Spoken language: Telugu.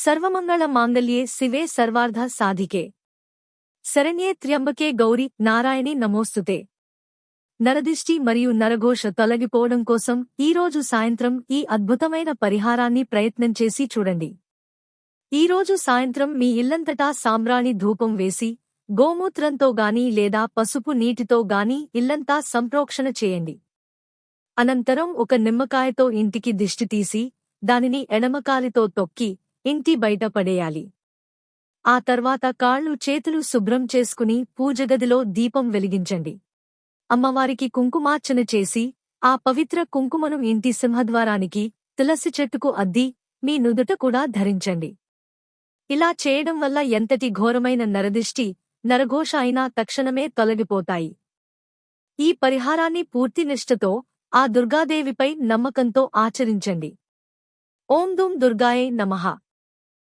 సర్వమంగళ మాంగళ్యే శివే సర్వార్థ సాధికే శరణ్యే త్ర్యంబకే గౌరి నారాయణి నమోస్తుతే. నరదిష్టి మరియు నరఘోష తొలగిపోవడం కోసం ఈరోజు సాయంత్రం ఈ అద్భుతమైన పరిహారాన్ని ప్రయత్నం చేసి చూడండి. ఈరోజు సాయంత్రం మీ ఇల్లంతటా సాంబ్రాణి ధూపం వేసి గోమూత్రంతో గాని లేదా పసుపు నీటితో గాని ఇల్లంతా సంప్రోక్షణ చేయండి. అనంతరం ఒక నిమ్మకాయతో ఇంటికి దిష్టి తీసి దానిని ఎడమకాలితో తొక్కి ఇంటి బయట పడేయాలి. ఆ తర్వాత కాళ్ళు చేతులు శుభ్రం చేసుకుని పూజగదిలో దీపం వెలిగించండి. అమ్మవారికి కుంకుమార్చన చేసి ఆ పవిత్ర కుంకుమను ఇంటి సింహద్వారానికి, తులసి చెట్టుకు అద్ది మీ నుదుట కూడా ధరించండి. ఇలా చేయడం వల్ల ఎంతటి ఘోరమైన నరదిష్టి, నరఘోష అయినా తక్షణమే తొలగిపోతాయి. ఈ పరిహారాన్ని పూర్తి నిష్ఠతో ఆ దుర్గాదేవిపై నమ్మకంతో ఆచరించండి. ఓం దుం దుర్గాయై నమః.